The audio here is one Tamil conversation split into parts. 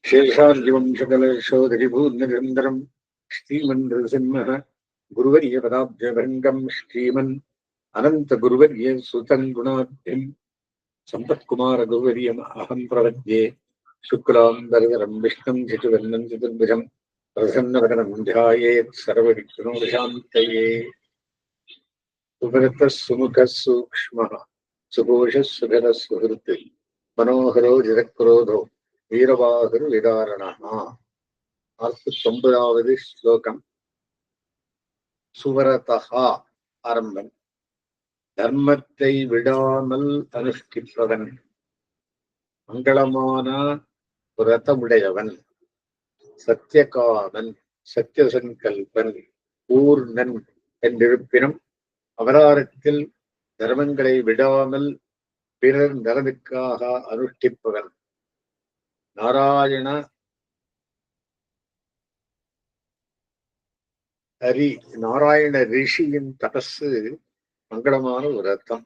शेषाद्यवंशकलशोदरिभूर्निरन्तरम् श्रीमन्नृसिंहः गुरुवर्यपदाब्जभृङ्गम् श्रीमन् अनन्तगुरुवर्य सुतम् गुणाब्धिम् सम्पत्कुमारगुरुवर्यम् अहम् प्रपद्ये शुक्लाम्बरधरम् विष्णुम् शशिवर्णम् चतुर्भुजम् प्रसन्नवदनम् ध्यायेत् सर्वविघ्नोपशान्तये। सुभृतः सुमुखः सूक्ष्मः सुघोषः सुखदः सुहृत् मनोहरो जितक्रोधो வீரவாகுர்விதாரணா. 49வது ஸ்லோகம். சுவரதா ஆரம்பம். தர்மத்தை விடாமல் அனுஷ்டிப்பவன், மங்களமான விரதமுடையவன், சத்தியகாமன், சத்தியசங்கல்பன், பூர்ணன் என்றிருப்பினும் அவதாரத்தில் தர்மங்களை விடாமல் பிறர் நலனுக்காக அனுஷ்டிப்பவன், நாராயண ரிஷியின் தபசு மங்களமான ஒரு அர்த்தம்.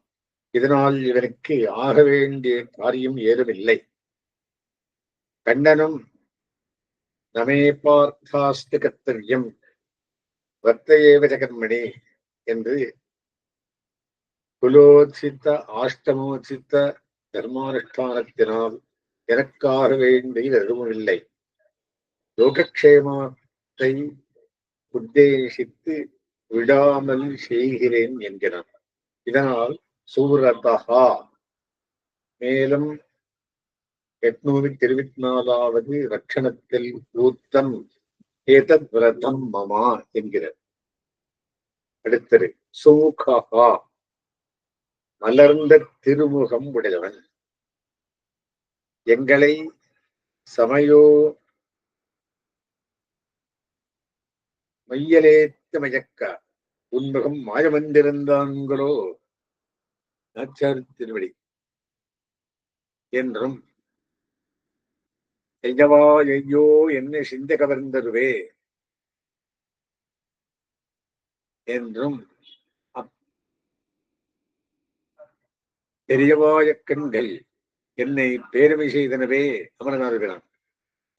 இதனால் இவனுக்கு ஆக வேண்டிய காரியம் ஏதுமில்லை. கண்ணனும் நமே பார்த்தாஸ்து கர்த்தவ்யம் வர்த்தயேவ ஜகன்மணி என்று குலோச்சித்த ஆஷ்டமோச்சித்த தர்மானுஷ்டானத்தினால் எனக்காக வேண்டிய எதுவுமில்லை. லோகக்ஷேமத்தை உத்தேசித்து விடாமல் செய்கிறேன் என்கிறான். இதனால் சூரதா. மேலும் 824வது ரட்சணத்தில் ஊத்தம் ஏதத் விரதம் மமா என்கிறார். அடுத்தது சூகா, மலர்ந்த திருமுகம் உடையவன், எங்களை சமயோ மையலேத்த மயக்க உன்முகம் மாயமந்திருந்தாங்களோ நாச்சார் திருவடி என்றும், ஐயவா ஐயோ என்ன சிந்த கவர்ந்ததுவே என்றும், பெரியவாய கண்கள் என்னை பேரமை செய்தனவே அமரனார்களான்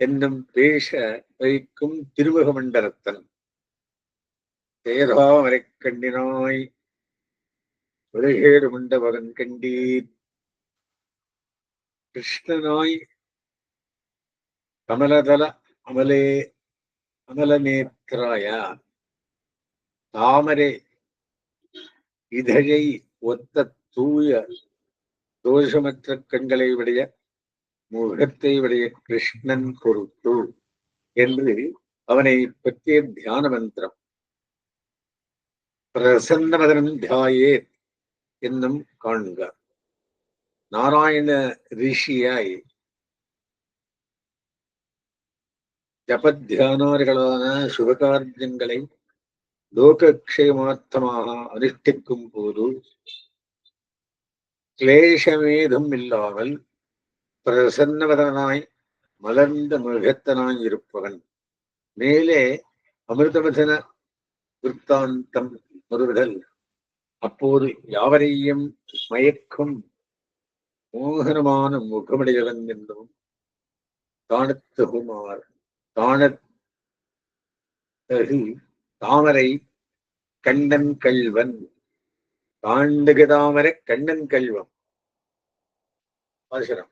என்னும் பேச வைக்கும் திருமுக மண்டலத்தன், தேதாமரை கண்டினாய் உலகேடு மண்டபகன் கண்டீர், கிருஷ்ணனாய் கமலதல அமலநேத்ராய, தாமரை இதழை ஒத்த தூய தோஷமற்ற கண்களை உடைய முகத்தை உடைய கிருஷ்ணன் பொருட்டு என்று அவனை பற்றிய தியான மந்திரம். பிரசன்னமதனம் தியாயேத் என்னும் காண்க. நாராயண ரிஷியாய் ஜபத்தியானார்களான சுபகாரியங்களை லோகக்ஷேமார்த்தமாக அனுஷ்டிக்கும் போது கிளேசமேதும் இல்லாமல் பிரசன்னவதனாய் மலர்ந்த முகத்தனாய் இருப்பவன். மேலே அமிர்தவதன விற்த்தாந்தம் மறுவிடல். அப்போது யாவரையும் மயக்கும் மோகனமான முகமுடையவன் என்றும் காணத்தகுமார் காணத்தகு தாமரை கண்ணன் கல்வன், காண்டுகு தாமரை கண்ணன் கல்வம். பாசுரம்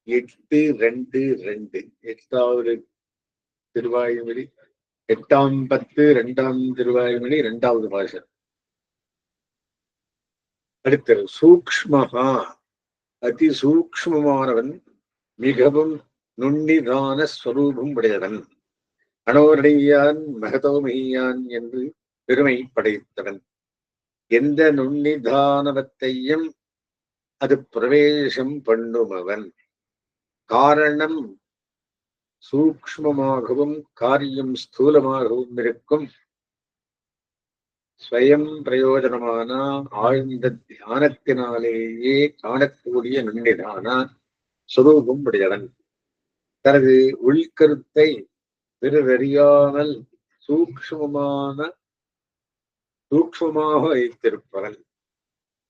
8-2-2 8வது திருவாய்மொழி 8ஆம் பத்து 2ஆம் திருவாய்மொழி 2வது பாசுரம். அடுத்தது சூக்ஷ்மகா, அதி சூக்ஷ்மமானவன், மிகவும் நுண்ணிதான ஸ்வரூபம் உடையவன், அனோரடியான் மகதோமியான் என்று பெருமை படைத்தவன். எந்த நுண்ணிதானவத்தையும் அது பிரவேசம் பண்ணுமவன். காரணம் சூக்ஷ்மமாகவும் காரியம் ஸ்தூலமாகவும் இருக்கும் ஸ்வயம் பிரயோஜனமான ஆழ்ந்த தியானத்தினாலேயே காணக்கூடிய நுண்ணிதான சுரூபம் உடையவன். தனது உள்கருத்தை பிறரறியாமல் சூக்ஷ்மமாக வைத்திருப்பவன்.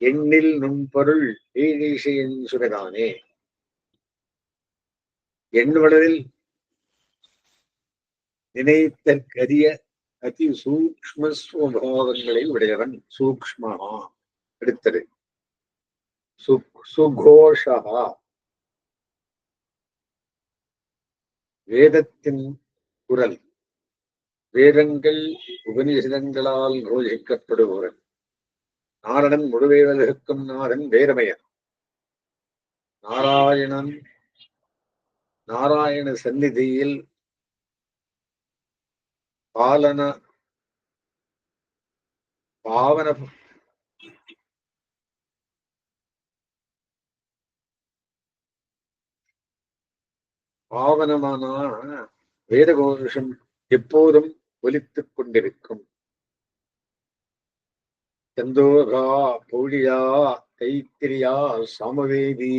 எண்ணில் நுண்பொருள் ஈழீசையின் சுகதானே. எண்ணுவதில் நினைத்தற்கரிய அதி சூக்ஷ்ம சுபாவங்களை உடையவன். சூக்ஷ்மஹா. அடுத்தது சுகோஷா. வேதத்தின் குரல். வேதங்கள் உபநிஷதங்களால் கோஷிக்கப்படுபவன். நாரணன் முழுவேதற்கும் நாதன் வேதமயன். நாராயண சந்நிதியில் பாவனமான வேதகோஷம் எப்போதும் ஒலித்துக் கொண்டிருக்கும். சந்தோகா, பௌழியா, தைத்திரியா, சாமவேதி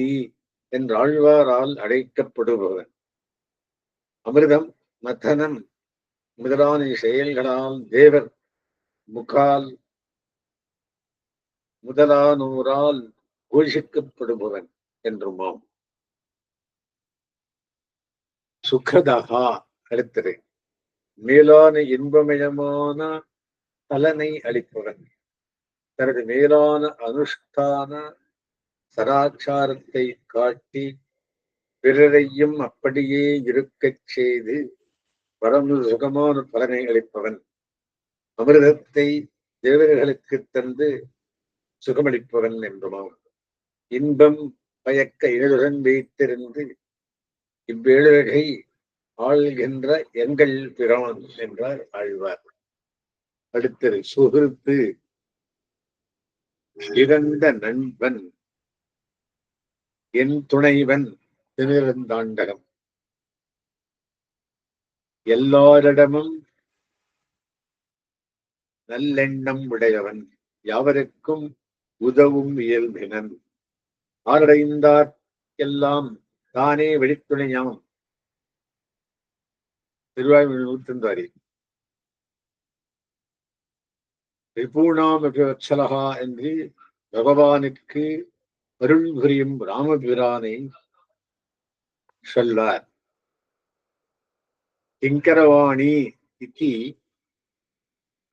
என்றாழ்வாரால் அழைக்கப்படுபவன். அமிர்தம், மதனம் முதலான செயல்களால் தேவர் முதலானோரால் கோஷிக்கப்படுபவன் என்றுமாம். சுகதகா. அடுத்தது மேலான இன்பமயமான பலனை அளிப்பவன். தனது மேலான அனுஷ்டான சராச்சாரத்தை காட்டி பிறரையும் அப்படியே இருக்கச் செய்து பரம சுகமான பலனை அளிப்பவன். அமிர்தத்தை தேவர்களுக்கு தந்து சுகமளிப்பவன் என்றுமாம். இன்பம் பயக்க ஏழுடன் வைத்திருந்து இவ்வேழுகை ஆள்கின்ற எங்கள் பிரான் என்றார் ஆழ்வார். அடுத்தது சுகிருத்து. சிறந்த நண்பன், என் துணைவன், திருநெடுந்தாண்டகம். எல்லாரிடமும் நல்லெண்ணம் உடையவன், யாவருக்கும் உதவும் இயல்பினன். ஆரடைந்தார் எல்லாம் தானே வெளித்துணையாம். திருவாய்மொழி 105. ரிபூணாமபிவத்சலகா என்று பகவானுக்கு அருள் புரியும் ராமபிரானை சொல்வார். கிங்கரவாணி இத்தி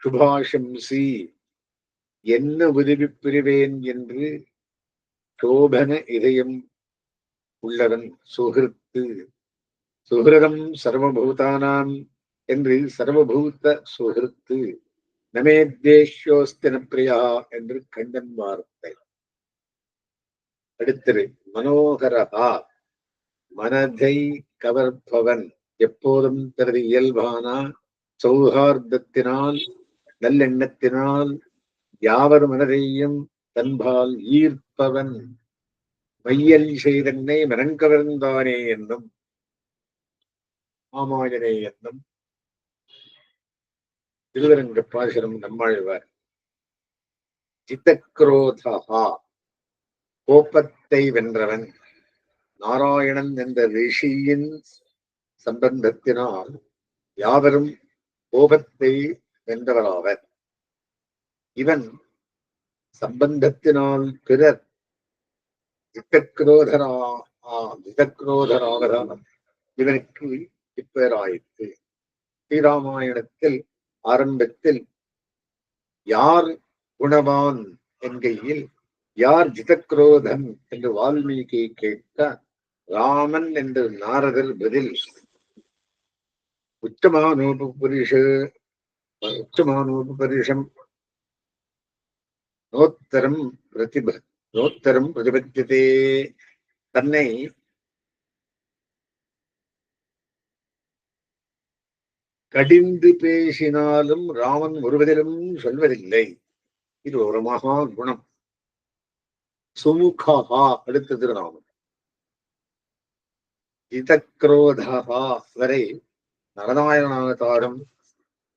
சுபாஷம்சி. என்ன உதவி புரிவேன் என்று சோபன இதயம் உள்ளவன் சுகிருத்து. சுகிருதம் சர்வபூதானாம் என்று சர்வபூத சுகிருத்து. நமேத்தேஷ்யோஸ்தின பிரியா என்று கண்ணன் வார்த்தை. அடுத்தது மனோகரகா. மனதை கவர்ப்பவன், எப்போதும் தனது இயல்பான சௌஹார்தத்தினால் நல்லெண்ணத்தினால் யாவர் மனதையும் தன்பால் ஈர்ப்பவன். மையல் செய்தன்னை மனங்கவர்ந்தானே என்னும் ஆமாயனே என்னும் திருவரங்க பாசுரம் நம்மாழ்வார். சித்தக்ரோதா. கோபத்தை வென்றவன். நாராயணன் என்ற ரிஷியின் சம்பந்தத்தினால் யாவரும் கோபத்தை வென்றவராவர். இவன் சம்பந்தத்தினால் பிறர் சித்தக்ரோதராவதால் இவனுக்கு இப்பெயராயிற்று. ஸ்ரீராமாயணத்தில் ஆரம்பத்தில் யார் குணவான் என்கையில் யார் ஜிதக்ரோதன் என்று வால்மீகி கேட்க ராமன் என்று நாரதர் பதில் உச்சமானோபுருஷம் நோத்தரம் பிரதிபத்தியதே. தன்னை கடிந்து பேசினாலும் ராமன் ஒருவதிலும் சொல்வதில்லை. இது ஒரு மகா குணம். சுமுகா. அடுத்தது ராமன். ஜிதக்ரோதா வரை நரநாயணாவதாரம்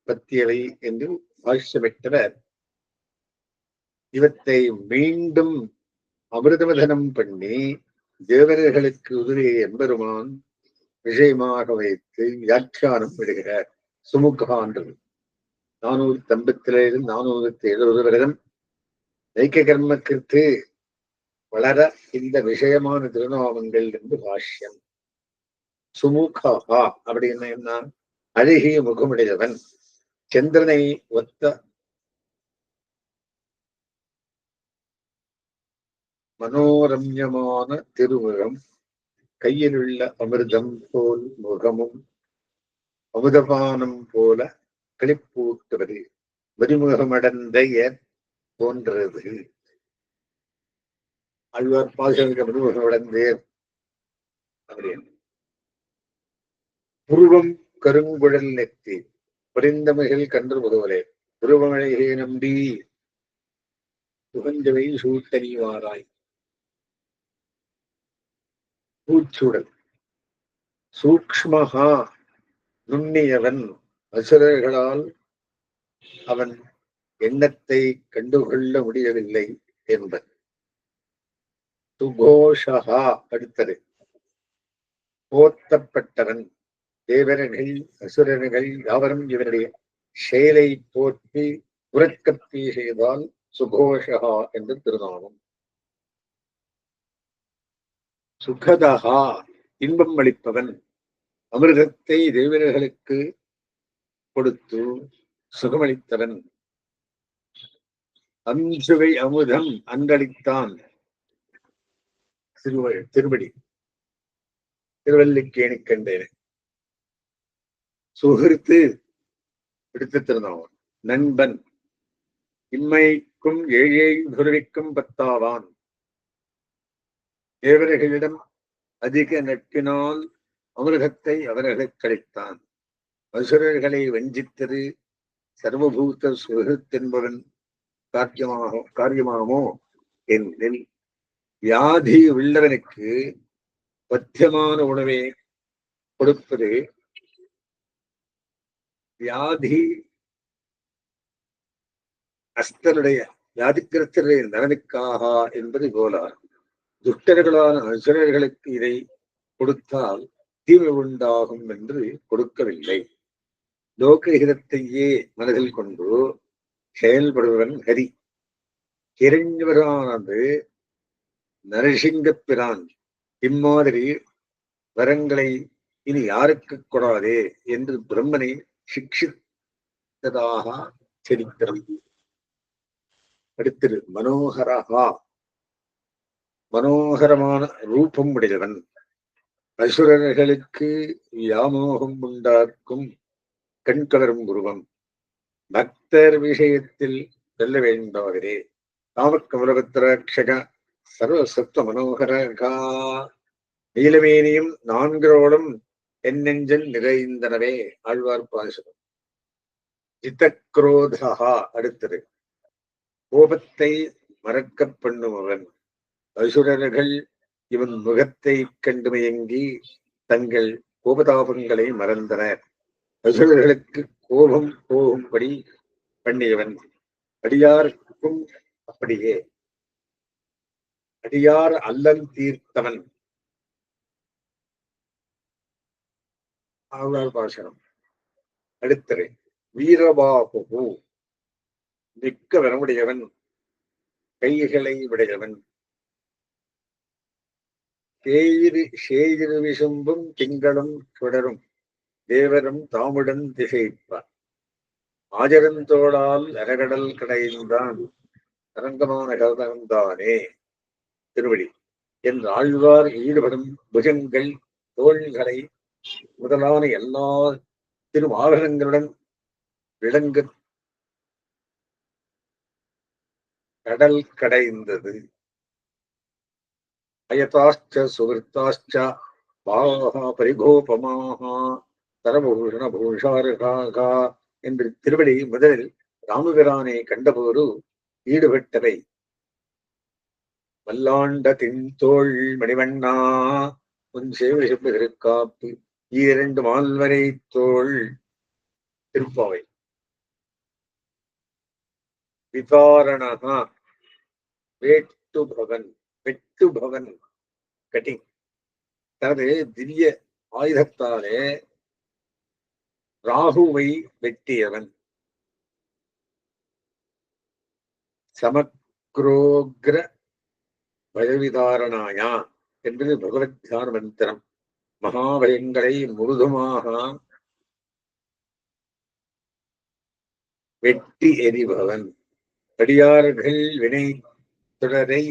பத்தியவை என்று பாஷ்யமிட்டவர் இவற்றை மீண்டும் அமிர்தமதனம் பண்ணி தேவர்களுக்கு உதவிய எம்பெருமான் விஷயமாக வைத்து வியாக்கியானம் விடுகிறார். சுமுகான்றது 457 470 வருடம் ஐக்கிய கர்மக்கிற்கு வளர இந்த விஷயமான திருநாமங்கள் என்று பாஷ்யம். சுமுகா அப்படின்னு என்ன? அழகிய முகமுடையவன், சந்திரனை ஒத்த மனோரம்யமான திருமுகம், கையிலுள்ள அமிர்தம் போல் முகமும் அமுதபானம் போல களிப்பூட்டுவது, மறுமுகமடந்த போன்றது. அழ்வார் பாசமிக்க மறுமுகமடந்தேர் அப்படின்னு. புருவம் கருங்குழல் நெத்தி, புரிந்தமைகள் கன்று முகவலே, புருவமழையை நம்பி புகஞ்சவை சூட்டனி வாராய். பூச்சுடல் சூக்ஷ்மஹா, நுண்ணியவன், அசுரர்களால் அவன் எண்ணத்தை கண்டுகொள்ள முடியவில்லை என்பது. சுகோஷா அடுத்தது, போத்தப்பட்டவன், தேவர்கள் அசுரர்கள் யாவரும் இவனுடைய செயலை போற்றி உறக்கத்தை செய்தால் சுகோஷா என்று திருநாமம். சுகதஹா, இன்பம் அளிப்பவன், அமிர்தத்தை தேவர்களுக்கு கொடுத்து சுகமளித்தவன். அஞ்சுவை அமுதம் அன்றளித்தான், திருவடி திருவல்லிக்கேணி கண்டேன். சுகிருத்து எடுத்து திருநாமம், நண்பன், இம்மைக்கும் ஏழை துறவிக்கும் பத்தாவான், தேவர்களிடம் அதிக நட்பினால் அமிர்தத்தை அவர்களுக்கு அளித்தான். அசுரர்களை வஞ்சித்தது சர்வபூத சுகிருத்தென்பவன் காரியமாமோ எனில், வியாதி உள்ளவனுக்கு பத்தியமான உணவை கொடுப்பது வியாதி அஸ்தருடைய வியாதிக்கிரஸ்தருடைய நலனுக்காக என்பது போல துஷ்டர்களான அசுரர்களுக்கு இதை கொடுத்தால் தீமை உண்டாகும் என்று கொடுக்கவில்லை. லோகஹிதத்தையே மனதில் கொண்டு செயல்படுவன் ஹரி. ஹிரண்யவரானது நரசிங்கப் பிரான் இம்மாதிரி வரங்களை இனி யாருக்கு கொடாதே என்று பிரம்மனை சிக்ஷித்ததாக சரித்திரம். அடுத்தது மனோகரஹா, மனோகரமான ரூபம் உடையவன், அசுரர்களுக்கு வியாமோகம் உண்டாக்கும் கண்கலரும் உருவம், பக்தர் விஷயத்தில் வெல்ல வேண்டாகிறே. காமக்கமலபத்திரக்ஷக சர்வசத்துவ மனோகரகா, நீலமேனியும் நான்கரோடும் என் நெஞ்சல் நிறைந்தனவே. ஆழ்வார் பாசுரம். ஜிதக்ரோதா அடுத்தது, கோபத்தை மறக்க பண்ணுபவன், அசுரர்கள் இவன் முகத்தை கண்டு மயங்கி தங்கள் கோபதாபங்களை மறந்தனர். அசுரர்களுக்கு கோபம் போகும்படி பண்ணியவன், அடியாருக்கும் அப்படியே அடியார் அல்லல் தீர்த்தவன். ஆழ்வார் பாசனம். அடுத்தது வீரபாகு, மிக்க வரமுடையவன், கைகளை உடையவன், சேயிரு விசும்பும் திங்களும் தொடரும் தேவரும் தாமுடன் திசைப்பார். ஆஜரந்தோடால் அரகடல் கடைந்தான், அரங்கமான கலந்தானே திருவடி என்று ஆழ்வார் ஈடுபடும் புஜங்கள் தோள்களை முதலான எல்லா திருவாகனங்களுடன் விளங்கு கடல் கடைந்தது. அயதாச்ச சுகிருத்தாச்ச பாகா பரிகோபமாக தரபூஷண பூஷாரகாக என்று திருவடி முதலில் ராமபிரானை கண்டபோது ஈடுபட்டவை. வல்லாண்ட தின்தோள் மணிவண்ணா உன் சேவை செம்பு இரண்டு மால்வரை தோள் திருப்பாவை. விதாரணா வெட்டுபவன் கட்டிங், தனது திவ்ய ஆயுதத்தாலே ராகுவை வெட்டியவன். சமக்ரோக்ர பயவிதாரணாயா என்பது பகவத் தியான மந்திரம். மகாபயங்களை முழுதுமாக வெட்டி எறிபவன். அடியார்கள் வினை தொடரை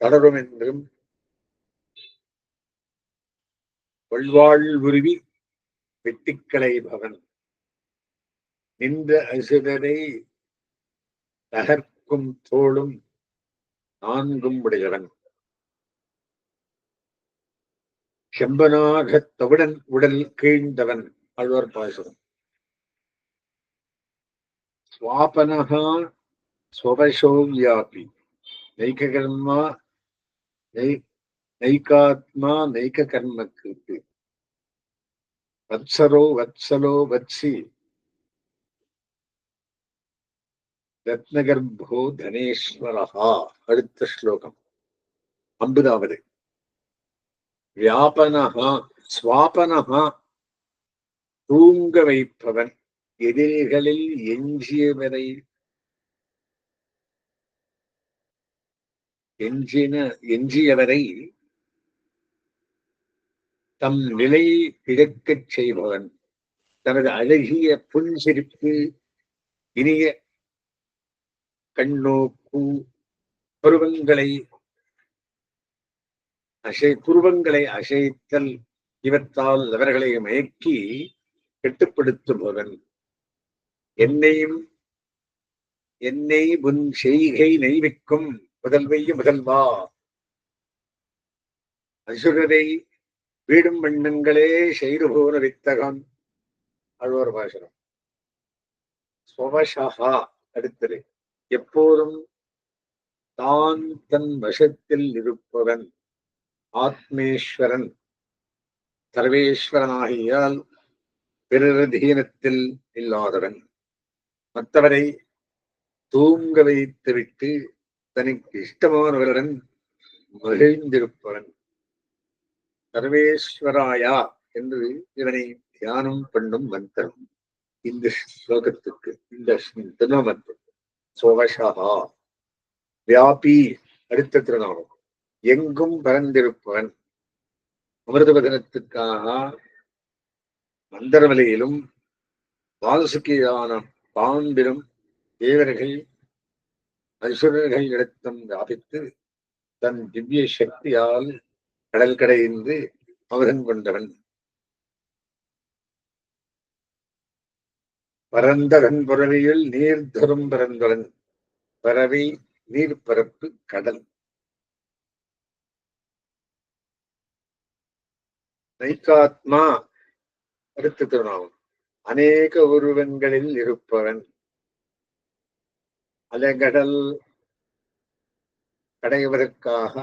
தளரும் என்றும் வல்வாழ்வுருவி வெட்டிக்களைபவன். நின்ற அசுரரை தகர்க்கும் தோளும் நான்கும் உடையவன். செம்பனாக தவிடன் உடல் கீழ்ந்தவன். ஆழ்வார் பாசுரம். ஸ்வாபனகா ஸ்வபசோ வியாபி நைககர்மா நைகாத்மா நைக கர்மக்கு வத்சரோ வத்சலோ வத்சி ரத்னகர்போ தனேஸ்வரஹா. அடுத்த ஸ்லோகம் 50வது. வியாபனஹா ஸ்வாபனஹா தூங்க வைப்பவன். எதிரிகளில் எஞ்சியவரை தம் நிலை பிறக்கச் செய்பவன். தனது அழகிய புன்சிரிப்பு, இனிய கண்ணோக்கு, புருவங்களை அசைத்தல் இவற்றால் அவர்களை மயக்கி கட்டுப்படுத்துபவன். என்னை உன் செய்கை நெய்விக்கும் முதல்வா. அசுரரை வீடும் வண்ணங்களே செய்து போன வித்தகன். ஆழ்வார் பாசுரம். ஸ்வவசஹா. அடுத்தது. எப்போதும் தான் தன் வசத்தில் இருப்பவன். ஆத்மேஸ்வரன். சர்வேஸ்வரனாகியால் பிறரதீனத்தில் இல்லாதவன். மற்றவரை தூங்க வைத்துவிட்டு தனக்கு இஷ்டமானவருடன் மகிழ்ந்திருப்பவன். சர்வேஸ்வராயா என்று இவனை தியானம் பண்ணும் மந்திரம் இந்த ஸ்லோகத்துக்கு, இந்த திருநாமத்துக்கு. சோவசஹா. வியாபி. அடுத்த திருநாமம். எங்கும் பறந்திருப்பவன். அமிர்தவதனத்துக்காக மந்தரவலையிலும் வாசுகியான பாம்பிலும் தேவர்கள் அசுரர்கள் இடத்தம் வியாபித்து தன் திவ்ய சக்தியால் கடல் கடைந்து அமிர்தம் கொண்டவன். பரந்தவன் புறவியில் நீர் தரும் பரந்தவன். பறவை நீர்பரப்பு கடல். நைகாத்மா. அடுத்த திருநாமம். அநேக உருவங்களில் இருப்பவன். அலைகடல் கடைவதற்காக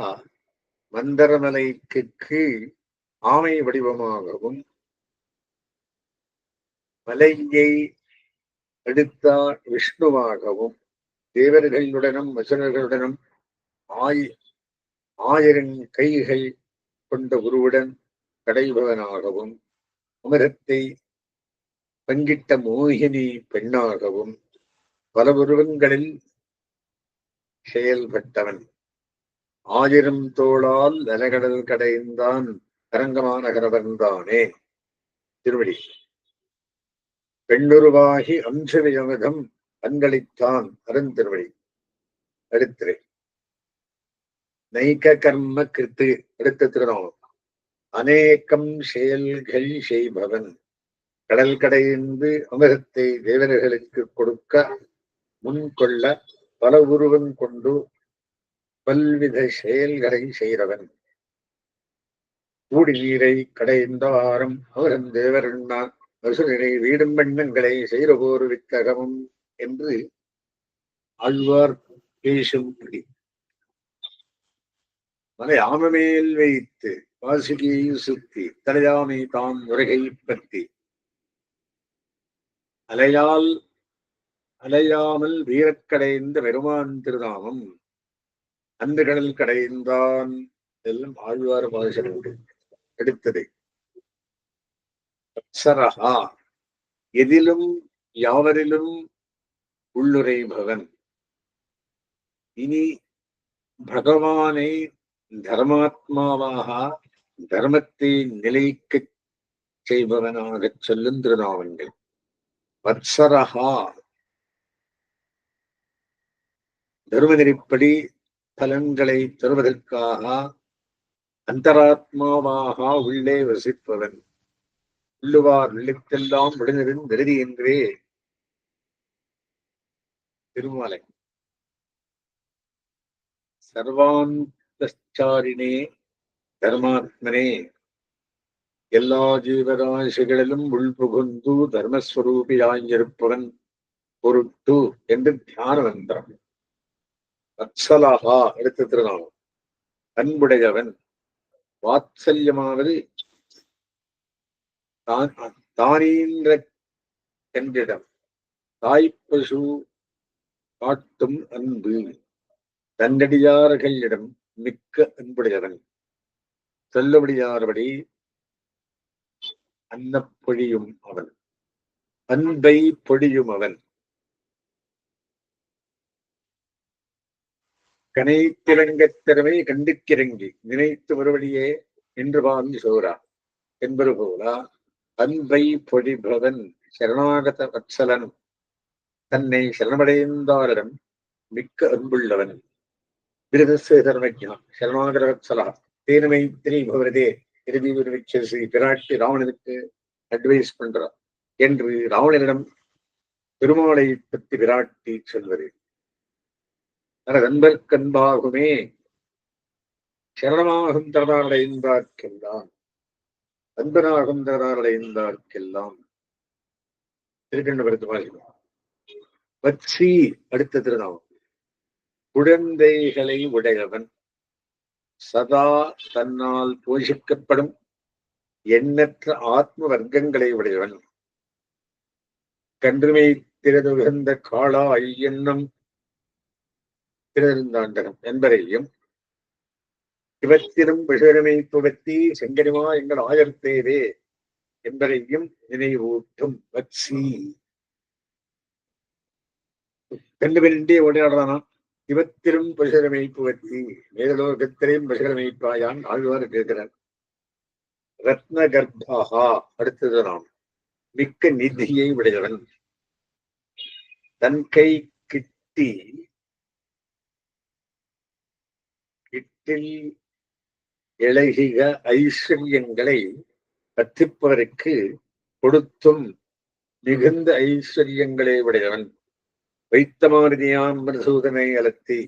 மந்தரமலைக்கு கீழ் ஆமை வடிவமாகவும் மலையை எடுத்த விஷ்ணுவாகவும் தேவர்களுடனும் அசுரர்களுடனும் ஆயிரம் கைகள் கொண்ட உருவுடன் கடைபவனாகவும் அமிர்தத்தை பங்கிட்ட மோகினி பெண்ணாகவும் பல உருவங்களில் செயல்பட்டவன். 1000 தோளால் அலகடல் கடைந்தான் அரங்கமான கரவன்தானே. திருவடி. பெண்ணுருவாகி அம்சவியமதம் பங்களித்தான் அருந்திருவடி. அடுத்திரை. நைக கர்ம கிருத்து. அடுத்த திருநாமம். அநேகம் செயல்கள் செய்பவன். கடல் கடைந்து அமிர்தத்தை தேவர்களுக்கு கொடுக்க முன்கொள்ள பல உருவம் கொண்டு பல்வித செயல்களை செய்கிறவன். கூடி நீரை கடைந்தாரம் அவரன் தேவரண்ணான் அசுரனை வீடும் வண்ணங்களை செய்கிறபோர் வித்தகமும் என்று ஆழ்வார் பேசும் படி. மலை ஆமமேல் வைத்து வாசுகியை சுத்தி தலையாமை தாம் உரைகை பற்றி அலையாமல் வீரக்கடைந்த பெருமான் திருநாமம். அந்த கடல் கடைந்தான் எல்லாம் ஆழ்வார் பாசுரம். எடுத்தது. அப்சரஹா. எதிலும் யாவரிலும் உள்ளுரைபவன். இனி பகவானை தர்மாத்மாவாக தர்மத்தை நிலைக்கச் செய்பவனாகச் சொல்லும் திருநாமங்கள். வத்சரஹா தர்மநெறிப்படி பலன்களை தருவதற்காக அந்தராத்மாவாக உள்ளே வசிப்பவன். உள்ளுவார் உள்ளிட்டெல்லாம் விடுநிறும் விருதி என்றே திருமாலை. சர்வாந்தச்சாரினே தர்மாத்மனே எல்லா ஜீவராசிகளிலும் உள்புகுந்து தர்மஸ்வரூபியாயிருப்பவன் பொருட்டு என்று தியான மந்திரம். வத்சலஹா எடுத்து திருநாமம். அன்புடையவன். வாத்சல்யமாவது தானீன்ற என்றிடம் தாய்ப்பசு காட்டும் அன்பு. தன்னடியார்களிடம் மிக்க அன்புடையவன். சொல்லபடியார்படி அன்னப்பொழியும் அவன். அன்பை பொழியும் அவன். கனைத்திறங்கத் திறமை கண்டுக்கிறங்கி நினைத்து மறுபடியே நின்று பாவி சோரா என்பது போல அன்பை பொழிபவன் சரணாகத வத்சலன். தன்னை சரணமடைந்தாரிடம் மிக்க அன்புள்ளவன். விருதர்மஜா சரணாகத வத்சலா தேன மைத்திரி பவரதே இறுதி விரிவிச்சசி பிராட்டி ராவணனுக்கு அட்வைஸ் பண்றார் என்று ராவணனிடம் பெருமாளை பற்றி பிராட்டி சொல்வது. நண்பர்க்கன்பாகுமே சரணமாகும் தரதாரடைந்தார்க்கெல்லாம் அன்பனாகும் தரதாரடைந்தார்க்கெல்லாம். திருக்கண்டபுரத்து வாசிக்கும். வச்சி அடுத்த திருநாமம். குழந்தைகளை உடையவன். சதா தன்னால் போஷிக்கப்படும் எண்ணற்ற ஆத்ம வர்க்கங்களை உடையவன். கன்றுமை திறதுகந்த காளா ஐயன்னம் திருந்தாண்டகம் என்பதையும் இவத்திலும் விஷயமை துவத்தி செங்கனிமா எங்கள் ஆயர்த்தேவே என்பதையும் நினைவூட்டும். வச்சி கண்டு வேண்டிய உடையாடுறானா. இவத்திலும் பசுரமைப்பு வத்தி மேலோகத்திலையும் பசுரமைப்பாயான் ஆழ்வார் கேட்கிறார். ரத்ன கர்ப்பாகா அடுத்தது நாம். மிக்க நிதியை உடையவன். தன் கை கிட்டி இழகிக ஐஸ்வர்யங்களை கற்பிப்பவருக்கு கொடுத்தும் மிகுந்த ஐஸ்வர்யங்களை உடையவன். வைத்தமானதியாம் மருசூதனை அலத்தி.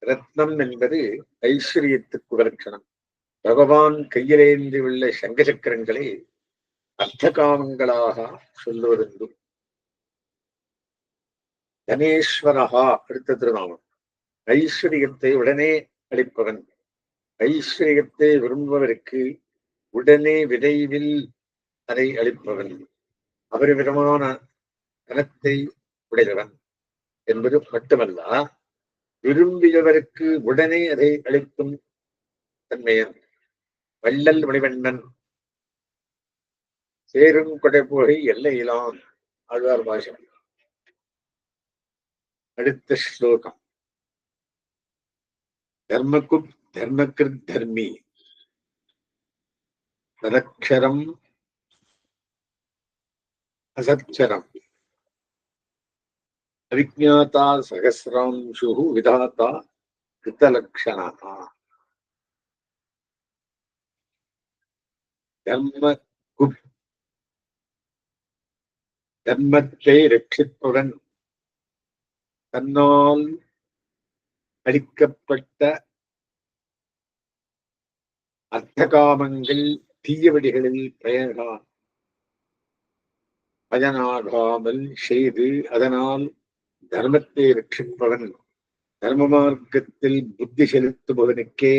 ரத்னம் என்பது ஐஸ்வர்யத்துக்கு லட்சணம். பகவான் கையிலேந்தி உள்ள சங்க சக்கரங்களை அர்த்த காமங்களாக சொல்லுவதுண்டு. தனேஸ்வரஹா அடுத்த திருநாமம். ஐஸ்வர்யத்தை உடனே அளிப்பவன். ஐஸ்வர்யத்தை விரும்புவதற்கு உடனே விரைவில் அதை அளிப்பவன். அபரிமிதமான தனத்தை உடையவன் என்பது மட்டுமல்ல, விரும்பியவருக்கு உடனே அதை அளிக்கும் தன்மையன். வள்ளல் மணிவண்ணன் சேரும் கொடைபோகை எல்லையிலான் ஆழ்வார் பாஷம். அடுத்த ஸ்லோகம். தர்மகிருத் தர்மி ததக்ஷரம் அசக்ஷரம் அவிஜ்ஞாதா சகசிராம்சு விதாதா கிருத்தலக்ஷணா. தர்மத்தை ரட்சிப்பவன். தன்னால் அளிக்கப்பட்ட அர்த்தகாமங்கள் தீயவடிகளில் பயனாகாமல் செய்து அதனால் தர்மத்தை ரட்சிப்பவன். தர்ம மார்க்கத்தில் புத்தி செலுத்துபவனுக்கே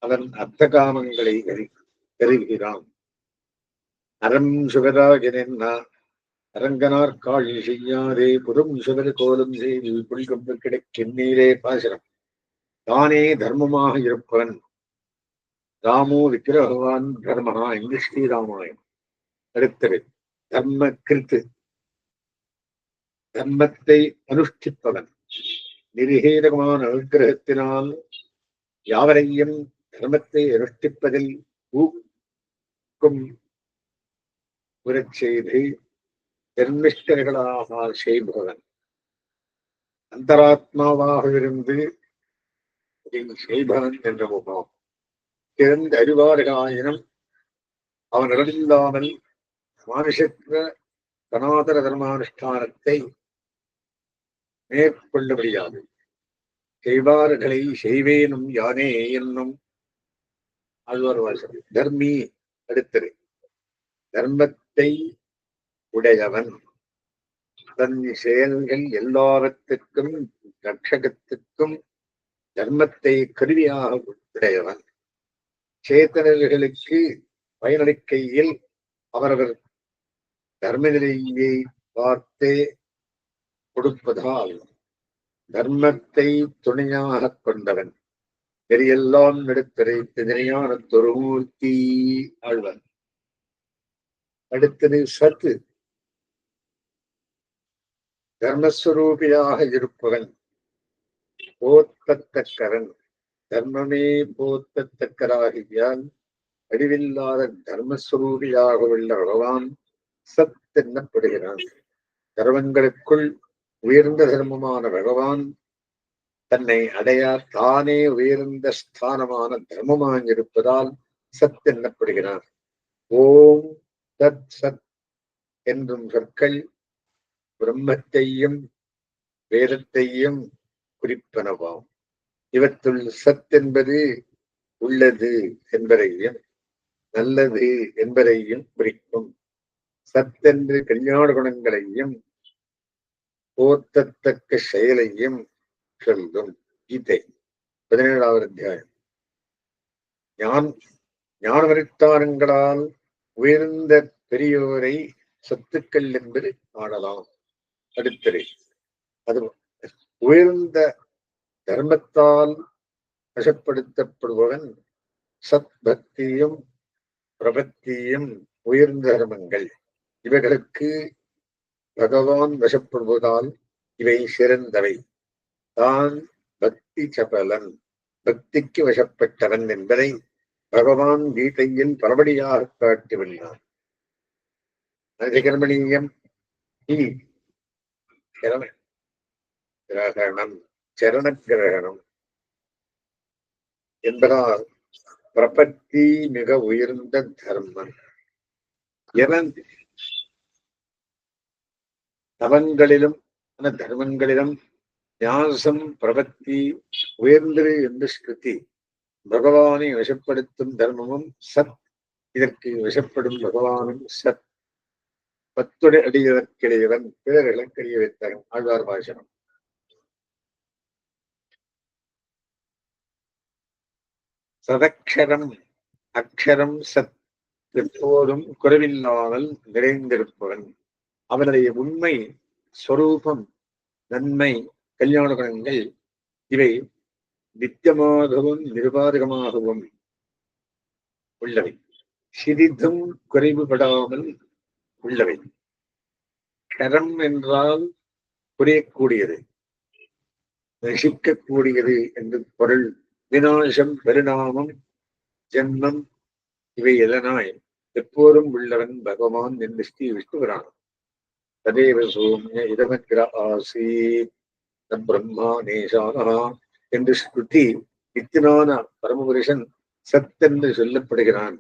அவன் அர்த்தகாமங்களை தருகிறான். அறம் சுகராஜனா அரங்கனார் காழி செய்யாதே புறம் சுகர் கோலம் செய்து புல்கம்பு கிடைக்கின்றே பாசனம். தானே தர்மமாக இருப்பவன். ராமோ விக்கிரகவான் தர்மஹா என்று ஸ்ரீராமாயணம். அடுத்தது தர்ம கிருத்து. தர்மத்தை அனுஷ்டிப்பவன். நிர்ஹேதமான அனுகிரகத்தினால் யாவரையும் தர்மத்தை அனுஷ்டிப்பதில் ஊக்கம் உறச் செய்து தர்மிஷ்டர்களாக செய்பவன். அந்தராத்மாவாக இருந்து செய்பவன் என்ற முகம். திறந்த அறிவார்களாயினும் அவனிடமில்லாமல் மானுஷத்வ சனாதன தர்மானுஷ்டானத்தை மேற்கொள்ள முடியாது. செய்வார்களை செய்வேனும் யானே என்னும் ஆழ்வார் வாசகம். தர்மி அடுத்தது தர்மத்தை உடையவன். தன் செயல்கள் எல்லாவற்றுக்கும் ரட்சகத்துக்கும் தர்மத்தை கருவியாக உடையவன். சேத்தனர்களுக்கு பயனளிக்கையில் அவரவர் தர்ம நிலையை பார்த்தே கொடுப்பதால் தர்மத்தை துணையாக கொண்டவன். பெரியெல்லாம் எடுத்துரைத்து நிலையான தொருமூர்த்தி ஆழ்வன். அடுத்தது சத்து தர்மஸ்வரூபியாக இருப்பவன். போத்தத்தக்கரன். தர்மமே போத்தத்தக்கராகியால் அறிவில்லாத தர்மஸ்வரூபியாக உள்ள பகவான் சத் என்னப்படுகிறான். தர்மங்களுக்குள் உயர்ந்த தர்மமான பகவான் தன்னை அடையார் தானே உயர்ந்த ஸ்தானமான தர்மமாயிருப்பதால் சத் என்னப்படுகிறார். ஓம் தத் சத் என்றும் சொற்கள் பிரம்மத்தையும் வேதத்தையும் குறிப்பனவாம். இவற்றுள் சத் என்பது உள்ளது என்பதையும் நல்லது என்பதையும் குறிக்கும். சத்தென்று கல்யாண குணங்களையும் போத்தத்தக்க செயலையும் சொல்லும். கீதை 17வது அத்தியாயம். ஞானவரித்தாரங்களால் உயர்ந்த பெரியோரை சத்துக்கள் என்பது காணலாம். அடுத்தது அது உயர்ந்த தர்மத்தால் வசப்படுத்தப்படுபவன். சத் பக்தியும் பிரபத்தியும் உயர்ந்த தர்மங்கள். இவைகளுக்கு பகவான் வசப்படுவதால் இவை சிறந்தவை. தான் பக்தி சபலன், பக்திக்கு வசப்பட்டவன் என்பதை பகவான் கீதையில் பலபடியாக காட்டியுள்ளார். அதிகர்மணியம் கிரகணம் சரண கிரகணம் என்பதால் பிரபத்தி மிக உயர்ந்த தர்மம். தவங்களிலும் தர்மங்களிலும் ஞாசம் பிரபத்தி உயர்ந்தது என்று ஸ்ருதி. பகவானை வசப்படுத்தும் தர்மமும் சத். இதற்கு வசப்படும் பகவானும் சத். பத்துடை அடியதற்கிடையவன் பிறர்களுக்கடிய வைத்தவன். ஆழ்வார் பாசனம். சதக்ஷரம் அக்ஷரம் சத் எப்போதும் குறைவில்லாமல் நிறைந்திருப்பவன். அவனுடைய உண்மை ஸ்வரூபம் நன்மை கல்யாண குணங்கள் இவை நித்தியமாகவும் நிர்வாகமாகவும் உள்ளவை. சிறிதும் குறைவுபடாமல் உள்ளவை. கரம் என்றால் குறையக்கூடியது, நசிக்கக்கூடியது என்று பொருள். விநாசம் பரிணாமம் ஜென்மம் இவை எதனாய் எப்போதும் உள்ளவன் பகவான் என்று ஸ்ரீ விஷ்ணுவரான். ததேவ சோம்ய இதமக்ர ஆசீத் பிரம்மா நேசானஹா என்று ஸ்ருதி. நித்தியமான பரமபுருஷன் சத் என்று சொல்லப்படுகிறான்.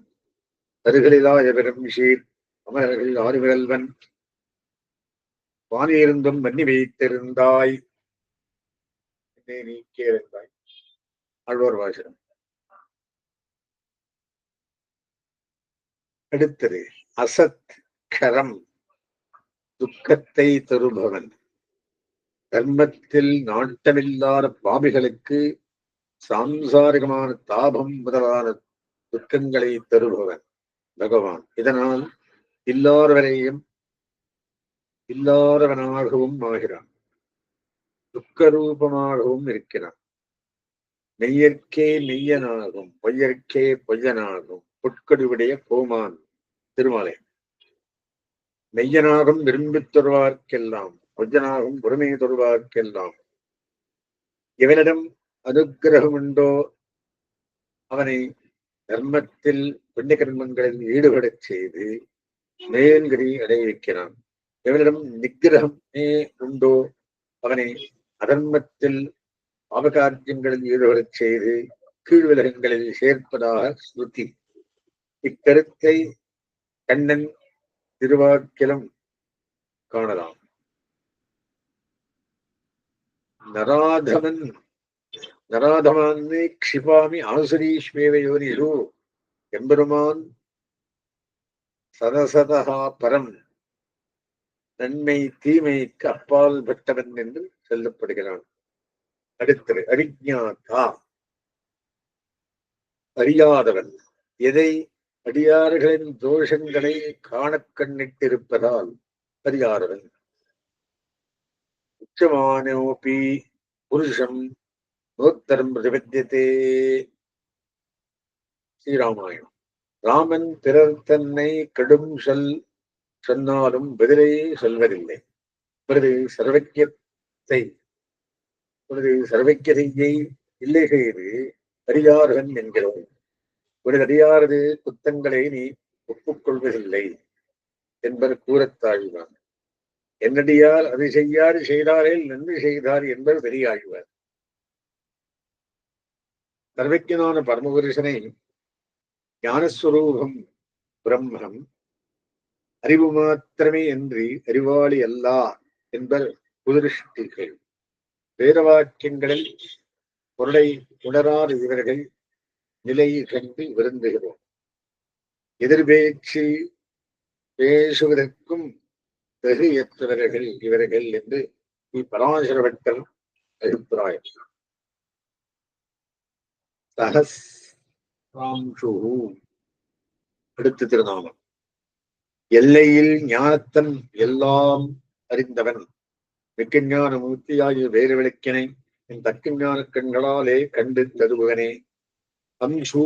அருகளிலாய பெரும் ஷீர் அமரர்கள் ஆறுவிரல்வன் வானியிருந்தும் மன்னி வைத்திருந்தாய் என்னை நீக்கே இருந்தாய். ஆழ்வார் வாசகம். அடுத்தது அசத் கரம் துக்கத்தை தருபவன். தர்மத்தில் நாட்டமில்லாத பாபிகளுக்கு சாம்சாரிகமான தாபம் முதலான துக்கங்களை தருபவன் பகவான். இதனால் இல்லாதவனாகவும் ஆகிறான். துக்கரூபமாகவும் இருக்கிறான். மெய்யற்கே மெய்யனாகும், பொய்யற்கே பொய்யனாகும் புட்கொடிவுடைய கோமான் திருமலை. மெய்யனாகும் விரும்பித் தொழுவார்க்கெல்லாம், பொய்யனாகும் பொறுமை தொழுவார்க்கெல்லாம். இவனிடம் அனுக்கிரகம் உண்டோ அவனை தர்மத்தில் புண்ணிய கர்மங்களில் ஈடுபடச் செய்து மேல்கதி அடைய வைக்கிறான். எவனிடம் நிக்கிரகமே உண்டோ அவனை அதர்மத்தில் பாபகாரியங்களில் ஈடுபடச் செய்து கீழ்விலகங்களில் சேர்ப்பதாக ஸ்ருதி. இக்கருத்தை கண்ணன் திருவாக்கிலும் காணலாம். நராதமான்னு க்ஷிபாமி ஆசுரீஷ்மேவ யோனிஷு எம்பெருமான் சதசதா பரம் நன்மை தீமைக்கு அப்பால் பட்டவன் என்று சொல்லப்படுகிறான். அடுத்தது அவிஜாதா, அறியாதவன். எதை? அடியார்களின் தோஷங்களை காண கண்ணிட்டிருப்பதால் அறியாதவன். உச்சமானோபி புருஷம் நோத்தரம் பிரதிபத்தியதே. ஸ்ரீராமாயணம். ராமன் பிறர் தன்னை கடும் சொன்னாலும் பதிலே சொல்வதில்லை. இவரது சர்வக்கியதையை இல்லை செய்து அறியார்கள் என்கிறோம். ஒரு அறியாரது குத்தங்களை நீ ஒப்புக்கொள்வதில்லை என்பது கூறத்தாழ்வார். என்னடியார் அதை செய்யாறு செய்தாரில் நன்மை செய்தார் என்பது பெரிய ஆழ்வார். சர்வக்கியனான பரமபுருஷனை ஞானஸ்வரூபம் பிரம்மம் அறிவு மாத்திரமே என்று அறிவாளி அல்லா என்பர் புதிருஷ்டிகள். வேத வாக்கியங்களில் பொருளை உணராத இவர்கள் நிலை கண்டு விருந்துகிறோம். எதிர்பேச்சு பேசுவதற்கும் தகுதியற்றவர்கள் இவர்கள் என்று பராசரவட்டல் அபிப்பிராயம். சஹஸ்ராம்சு அடுத்த திருநாமம். எல்லையில் ஞானத்தன் எல்லாம் அறிந்தவன் மிக்க ஞான மூர்த்தியாகிய வேறு விளக்கினை என் தக்க ஞான கண்களாலே கண்டு தருபவனே. அம்சு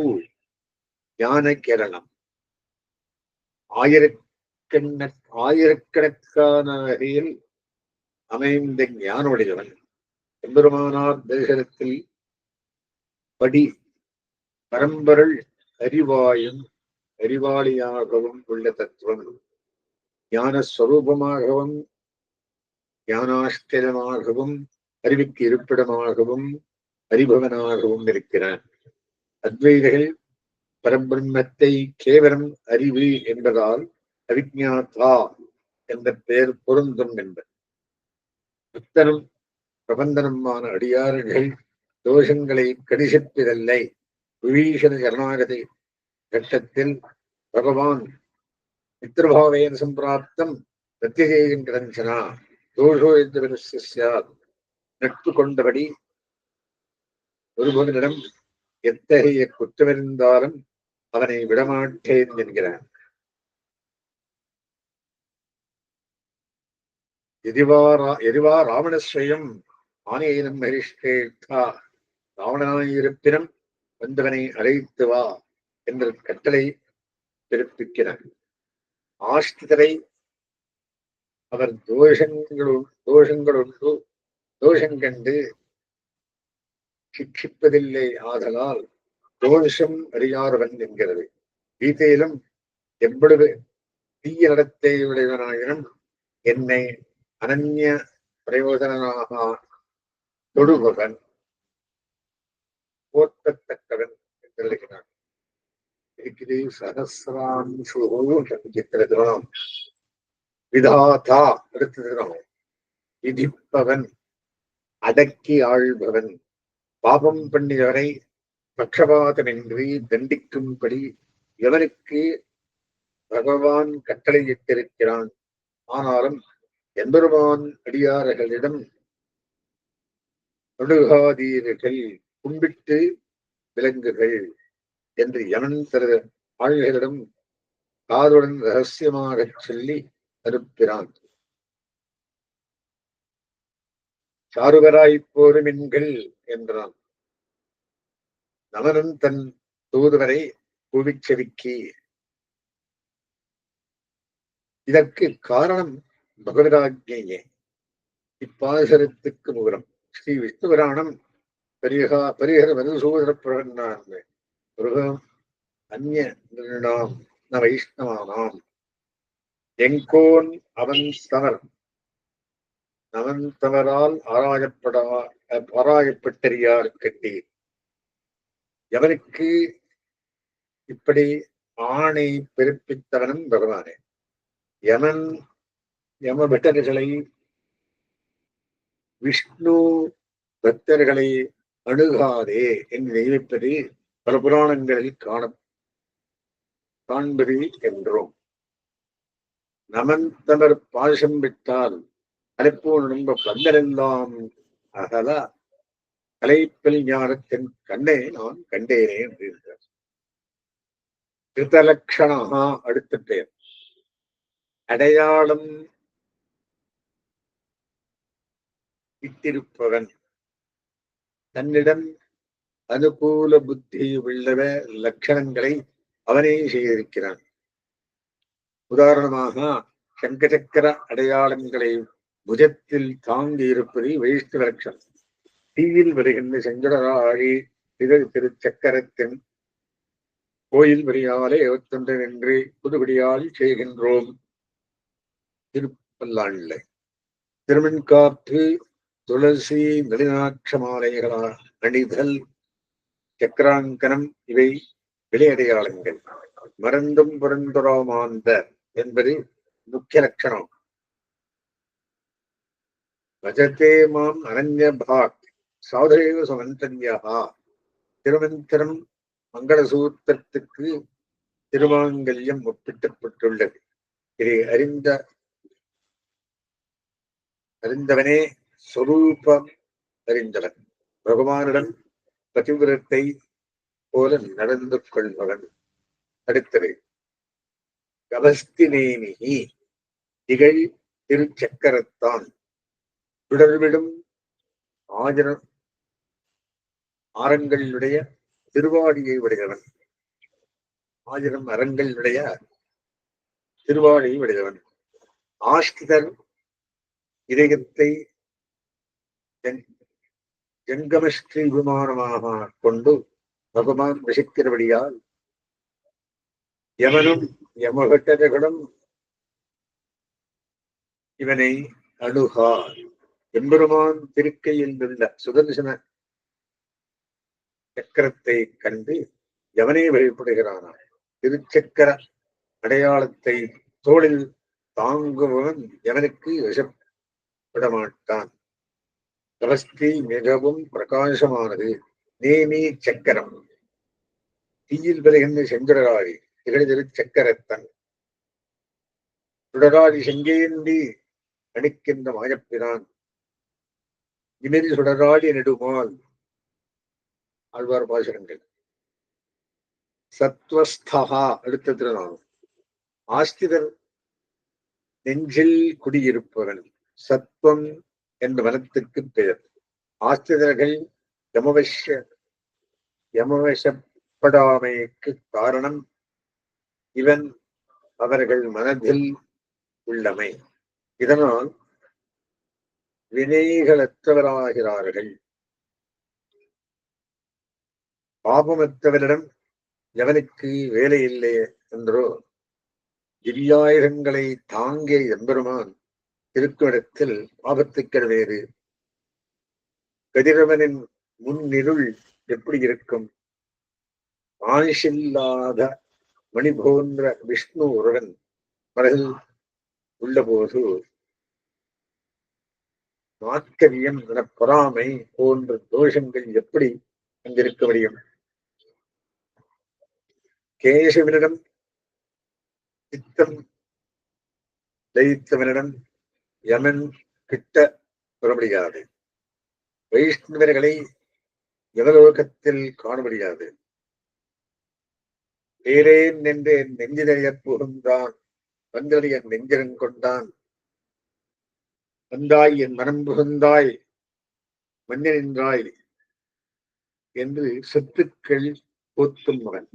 ஞான கேரளம். ஆயிரக்கணக்கான வகையில் அமைந்த ஞானமுடையவன். எம்பெருமானார் தரிசனத்தில் படி பரம்பொருள் அறிவாளியாகவும் உள்ள தத்துவம் ஞானஸ்வரூபமாகவும் ஞானாஷ்டமாகவும் அறிவுக்கு இருப்பிடமாகவும் அறிபவனாகவும் இருக்கிறான். அத்வைதிகள் பரபிரம்மத்தை கேவலம் அறிவு என்பதால் அவிஜாதா என்ற பெயர் பொருந்தும் என்பது. புத்தனும் பிரபந்தனமான அடியார்கள் தோஷங்களை கடிசிப்பதில்லை. விபீஷண சரணாகதி கட்டத்தில் பகவான் மித்ரபாவேன சம்பிராப்தம் பிரத்யேகம் கிடஞ்சனா தோஷோ என்று நட்பு கொண்டபடி ஒருவனிடம் எத்தகைய குற்றமிருந்தாலும் அவனை விடமாட்டேன் என்கிறான். எரிவா ராவணஸ்வயம் ஆனேனம் ஹரிஷ்டேட்டா. ராவணனாயிருப்பினும் வந்தவனை அழைத்து வா என்ற கட்டளை பிறப்பிக்கிறார். ஆஷ்டிதரை அவர் தோஷம் கண்டு சிக்ஷிப்பதில்லை. ஆதலால் தோஷம் அறியாதவன் என்கிறது. கீதையிலும் எவ்வளவு தீய நடத்தை உடையவனாயினும் என்னை அனன்ய பிரயோஜனாக தொடுபவன் போற்றத்தக்கவன் என்று எழுதினார். இருக்கிறது சகசிராம்சு சித்திரம். விதாதா எடுத்துகிறோம். விதிப்பவன், அடக்கி ஆள்பவன், பாபம் பண்ணியவரை பட்சபாதமின்றி தண்டிக்கும்படி எவனுக்கு பகவான் கட்டளையிட்டிருக்கிறான். ஆனாலும் எம்பெருமான் அடியார்களிடம் நடுகாதீர்கள், கும்பிட்டு விலங்குகள் என்று யமன் தனது ஆள்களிடம் காதுடன் ரகசியமாக சொல்லி அனுப்பினான். சாருவராய்ப்போரும் எண்கள் என்றான். நமனும் தன் தூதுவரை கூவிச்செவிக்கி. இதற்கு காரணம் பகவதாஜ்ஞையே. இப்பாசரத்துக்கு மூலம் ஸ்ரீ விஷ்ணு புராணம் பரிஹர மதுசூதர பிரபன்னான் அந்நிய நிருணாம் ந வைஷ்ணவானாம் எங்கோன் அவன் தவர் அவன் தவறால் ஆராயப்பட்டறியார் கண்டீர். எவனுக்கு இப்படி ஆணை பிறப்பித்தவனும் பகவானே. யமன் யமபட்டர்களை விஷ்ணு பக்தர்களை அணுகாதே என்று நியமிப்பது பல புராணங்களில் காண்பது என்றோம். நமந்தவர் பாசம் விட்டால் அலைப்போல் நம்ப பந்தரெல்லாம் அகல கலைப்பில் ஞானத்தின் கண்ணே நான் கண்டேனே என்று இருக்கிறார். கிருதலக்ஷணா அடுத்த பெயர். அடையாளம் இட்டிருப்பவன், தன்னிடம் அனுகூல புத்தி உள்ளவ லட்சணங்களை அவனே செய்திருக்கிறான். உதாரணமாக சங்கசக்கர அடையாளங்களை புஜத்தில் தாங்கி இருப்பது வைஷ்ணவ லட்சணம். தீயில் வருகின்ற செஞ்சடராழி திருச்சக்கரத்தின் கோயில் வரியாலே எவத்தொன்று என்று புதுபடியால் செய்கின்றோம். திருப்பல்லாண்டை திருமண்காப்பு துளசி நளினாட்ச மாலைகளா அணிதல் சக்கராங்கனம் இவை விளையடையாளங்கள். மறந்தும் புறந்துராமாந்த என்பது முக்கிய லட்சணம். பஜதே மாம் அனன்ய பாக் சாதரேவ சமந்தன்யா. திருமந்திரம் மங்களசூத்திரத்துக்கு திருமாங்கல்யம் ஒப்பிட்டப்பட்டுள்ளது. இதை அறிந்தவனே சொரூபம் அறிந்தவன். பகவானிடம் பதிவிரத்தை போல நடந்து கொள்பவன். அடுத்தது கபஸ்தினேனி திகழ் திருச்சக்கரத்தான் சுடர்விடும் ஆரங்களுடைய திருவாடியை உடையவன். 1000 அரங்களுடைய திருவாடியை உடையவன். ஆஸ்திதர் இதயத்தை ஜங்கமஸ்ரீ விமானமாக கொண்டு பகவான் வசிக்கிறபடியால் யமனும் யமகட்டர்களும் இவனை அணுகார். எம்பெருமான் திருக்கையில் உள்ள சுதர்சன சக்கரத்தை கண்டு எவனே வழிபடுகிறானான். திருச்சக்கர அடையாளத்தை தோளில் தாங்குபவன் எவனுக்கு விஷப்பட மாட்டான். கவஸ்தி மிகவும் பிரகாசமானது. நேமி சக்கரம் தீயில் வருகின்ற செஞ்சடராடி திகழ்திரு சக்கரத்தன். சுடராடி செங்கேந்தி அணிக்கின்ற மாயப்பிரான். இனில் சுடராடி நெடுமால் ஆழ்வார் பாசுரங்கள். சத்வஸ்தா அடுத்த திருநாமம். ஆஸ்திதர் நெஞ்சில் குடியிருப்பவன். சத்வம் என்ற வனத்துக்கு பெயர். ஆஸ்திதர்கள் யமவசப்படாமைக்கு காரணம் இவன் அவர்கள் மனதில் உள்ளமை. இதனால் வினைகளற்றவராகிறார்கள். பாபமற்றவரிடம் எவனுக்கு வேலை இல்லை என்றோ திவ்யாயுதங்களை தாங்கிய எம்பெருமான் இருக்குமிடத்தில் பாபத்துக்கள் வேறு. கதிரவனின் முன்னிருள் எப்படி இருக்கும்? ஆணிஷில்லாத மணி போன்ற விஷ்ணு ஒருவன் மனதில் உள்ள போது மாத்கரியம் என பொறாமை போன்ற தோஷங்கள் எப்படி அங்கிருக்க முடியும்? கேசவனிடம் சித்தம் லயித்தவனிடம் யமன் கிட்ட வர முடியாது. வைஷ்ணவர்களை யமலோகத்தில் காண முடியாது. பேரேன் என்று என் நெஞ்சினைய புகுந்தான் வந்தடி என் நெஞ்சிரன் கொண்டான் வந்தாய் என் மனம் புகுந்தாய் மன்ன நின்றாய் என்று சொத்துக்கள் போத்தும் மகன்.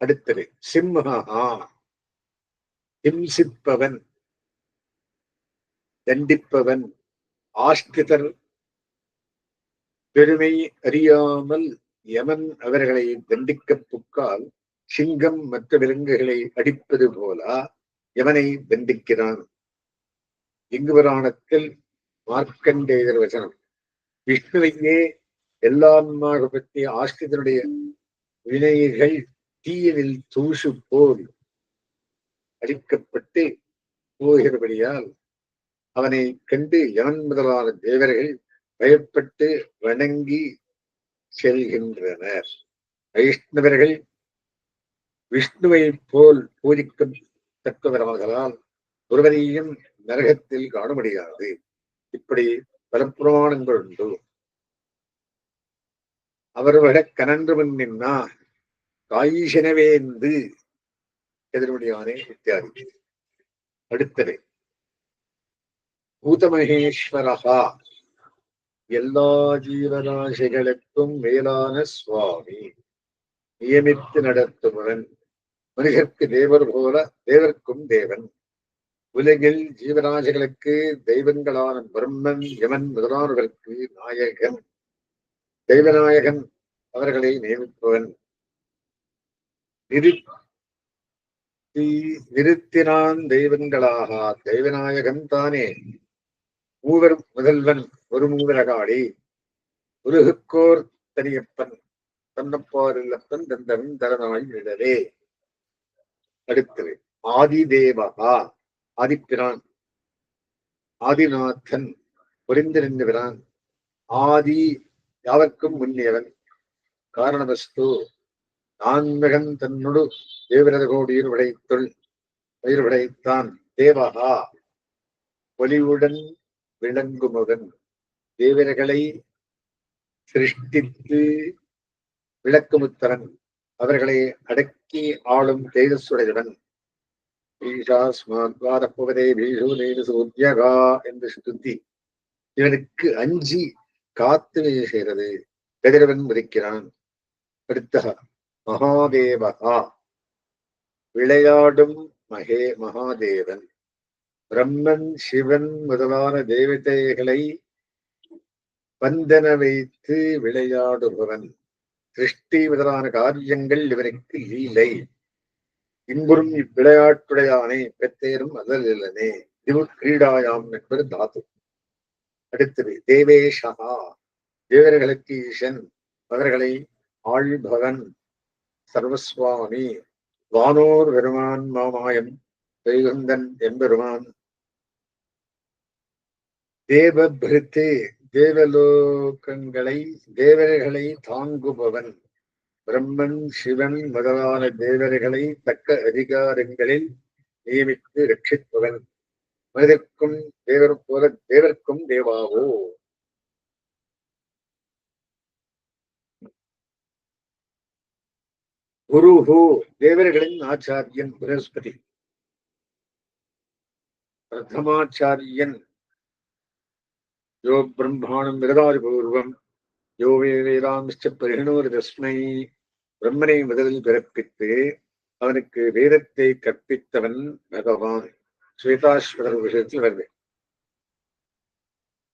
அடுத்தது சிம்மஹா ஹிம்சிப்பவன், தண்டிப்பவன். ஆஸ்திதர் பெருமை அறியாமல் யமன் அவர்களை தண்டிக்கப் புக்கால் சிங்கம் மற்ற விலங்குகளை அடிப்பது போல யமனை தண்டிக்கிறான். இங்கு புராணத்தில் மார்க்கண்டேயர் வசனம் விஷ்ணுவையே எல்லாமாக பற்றி ஆஸ்திகனுடைய வினைகள் தீயனில் தூசு போல் அழிக்கப்பட்டு போகிறபடியால் அவனை கண்டு யமன் முதலான தேவர்கள் பயப்பட்டு வணங்கி செல்கின்றனர். வைஷ்ணவர்கள் விஷ்ணுவை போல் பூஜிக்கத்தக்கவராகலால் ஒருவரையும் நரகத்தில் காண முடியாது. இப்படி பல புராணங்கள் உண்டு. அவர்விட கனன்று நின்னா காயிஷனவேந்து எதிர்மடியானே இத்தியாதி. அடுத்தது பூதமகேஸ்வரகா எல்லா ஜீவராசிகளுக்கும் மேலான சுவாமி, நியமித்து நடத்துபவன், மனிதர்க்கு தேவர் போல தேவர்க்கும் தேவன், உலகில் ஜீவராசிகளுக்கு தெய்வங்களான பிரம்மன் யமன் முதலானவருக்கு நாயகன், தெய்வநாயகன் அவர்களை நியமிப்பவன், நிறுத்தினான் தெய்வங்களாக தெய்வநாயகன் தானே, மூவர் முதல்வன் ஒரு மூவரகாடி, உருகுக்கோர் தனியப்பன் தன்னப்பாரில்லப்பன் தந்தவன் தரனாய் விடவே. அடுத்தது ஆதிதேவகா ஆதிப்பிரான், ஆதிநாதன் பொறிந்திருந்தவரான், ஆதி யாவர்க்கும் முன்னியவன், காரணவஸ்து நான்மகன் தன்னொடு தேவரத கோடியில் பயிர் விடைத்தான், தேவகா ஒளிவுடன் விளங்குமவன், தேவர்களை சிருஷ்டித்து விளக்குமுத்தரன், அவர்களை அடக்கி ஆளும் தேஜஸ்வடையவன், என்று ஸ்துதி இவனுக்கு அஞ்சி காத்து செய்கிறது. கதிரவன் உதிக்கிறான். அடுத்த மகாதேவகா விளையாடும் மகாதேவன், பிரம்மன் சிவன் முதலான தேவதைகளை பந்தன வைத்து விளையாடுபவன், சிருஷ்டி முதலான காரியங்கள் இவனுக்கு லீலை. இன்புறும் இவ்விளையாட்டுடையானே பெத்தேரும் அல்லனே, திவு கிரீடாயாம் என்பது தாத்து. அடுத்தது தேவேஷகா தேவர்களுக்கு ஈசன், அவர்களை ஆள்பவன், சர்வஸ்வாமி, வானோர் பெருமான் மாமாயம் வைகுந்தன் எம்பெருமான், தேவபிருத்து தேவலோகங்களை தேவர்களை தாங்குபவன், பிரம்மன் சிவன் முதலான தேவர்களை தக்க அதிகாரங்களில் நியமித்து ரட்சிப்பவன், மனிதர்க்கும் தேவர் போல தேவர்க்கும் தேவாவோ. குருஹு தேவர்களின் ஆச்சாரியன் பிரகஸ்பதி, பிரதமாச்சாரியன் யோ பிரம்மாணம் விரதாதி பூர்வம் யோ வேதாம்ச்ச பரிணோர் தஸ்மை, பிரம்மனை முதலில் பிறப்பித்து அவனுக்கு வேதத்தை கற்பித்தவன் பகவான். ஸ்வேதாஸ்வரர் விஷயத்தில் வருது.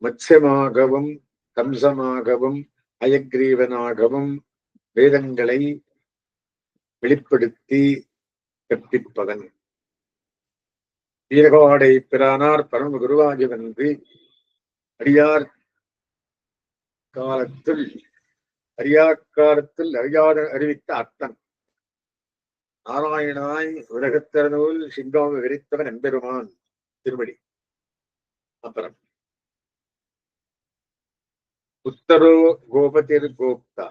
மத்ஸ்யமாகவும் கம்சமாகவும் அயக்ரீவனாகவும் வேதங்களை வெளிப்படுத்தி கற்பிப்பவன். வீரகாடை பிரானார் பரம குருவாகி வந்து அடியார் காலத்தில் அறியாத அறிவித்த அர்த்தன், நாராயணாய் உலகத்தரநூல் சிங்காவை விரித்தவன் எம்பெருமான் திருமடி. அப்புறம் உத்தரோ கோபதிர் கோப்தா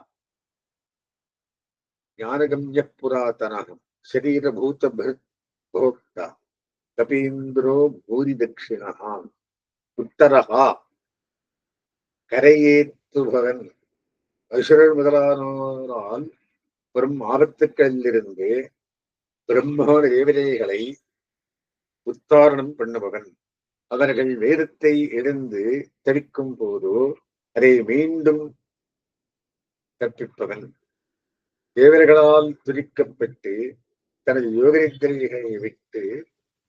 ஞானகம்ய புராதனம் சரீரபூத போக்தா கபீந்திரோ பூரி தட்சிணா, உத்தரகா கரையேற்றுபவன், அசுரர் முதலானோரால் வரும் ஆபத்துக்களிலிருந்து பிரம்ம தேவதைகளை உத்தாரணம் பண்ணுபவன், அவர்கள் வேதத்தை எழுந்து தரிக்கும் போது அதை மீண்டும் கற்பிப்பவன், தேவர்களால் துரிக்கப்பட்டு தனது யோகநிதிரைகளை விட்டு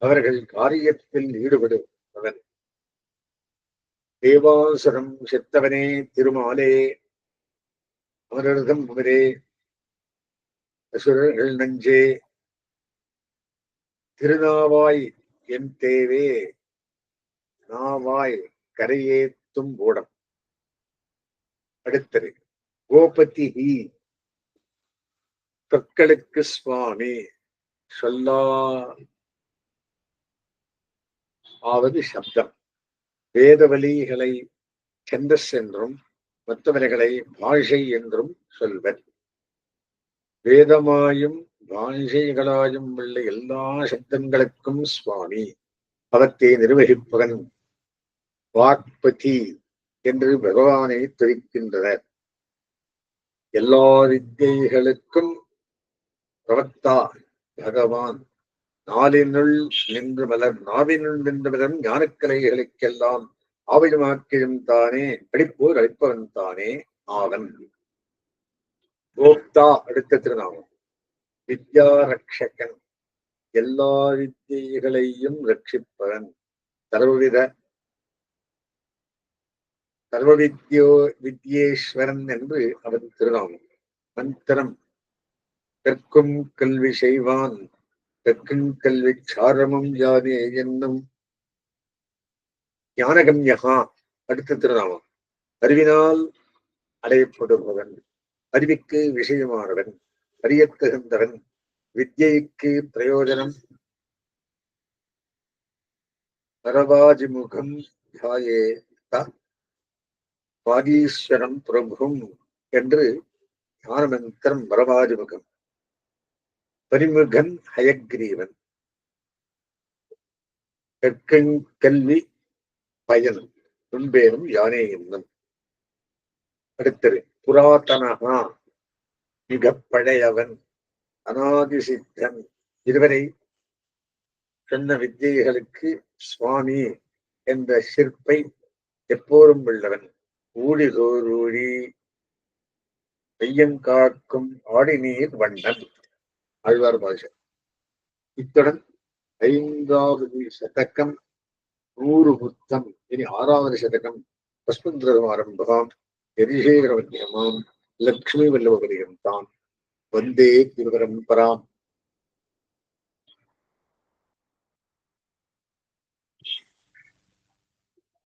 அவர்கள் காரியத்தில் ஈடுபடுபவன், தேவாசுரம் செத்தவனே திருமாலே அமரர்தம் அமரே அசுரர்கள் நஞ்சே திருநாவாய் என் தேவே நாவாய் கரையேத்தும் ஓடம். அடுத்தது கோபதி சொற்களுக்கு சுவாமி சொல்லா ஆவது சப்தம். வேதவழிகளை செந்தஸ் என்றும் மற்றவர்களை பாஷை என்றும் சொல்வர். வேதமாயும் பாஷைகளாயும் உள்ள எல்லா சப்தங்களுக்கும் சுவாமி, அவற்றை நிர்வகிப்பவன் வாக்பதி என்று பகவானை தெரிவிக்கின்றனர். எல்லா வித்தைகளுக்கும் பிரவக்தா பகவான். நாவினுள் நின்று மலரும் ஞானக்கலைகளுக்கெல்லாம் ஆவியமாக்கியும் தானே, அடிப்போர் அளிப்பவன் தானே ஆவன். கோப்தா அடுத்த திருநாமம். வித்யா ரக்ஷகன், எல்லா வித்தியைகளையும் ரட்சிப்பவன். வித்யேஸ்வரன் என்று அவன் திருநாமம். மந்திரம் கற்கும் கல்வி செய்வான், கற்கும் கல்வி சாரமும் யானே என்னும் ஞானகம்யகா அடுத்த திருநாமம். அறிவினால் அடையப்படுபவன், அறிவிக்கு விஷயமானவன், அறியத்தகுந்தவன், வித்யைக்கு பிரயோஜனம். பரவாஜிமுகம் பாதீஸ்வரம் பிரபும் என்று ஞானமந்திரம். பரவாஜிமுகம் பரிமுகன் ஹயக்ரீவன். கல்வி பயன் துன்பேனும் யானே என்னும். அடுத்தது புராதனகா மிக பழையவன், அநாதிசித்தன். இதுவரை சொன்ன வித்தியைகளுக்கு சுவாமி என்ற சிற்பை எப்போதும் உள்ளவன். ஊழிதோரூழி மெய்யங்காக்கும் ஆடிநீர் வண்ணன் ஆழ்வார் பாஷை. இத்துடன் 5வது சதகம் 100 புத்தம். இனி 6வது சதகம் பஸ்மந்திரமாரம்பகாம் யதிசேகரவன்யமாம் லக்ஷ்மி வல்லபபரியந்தாம் வந்தே திருபரம்பராம்.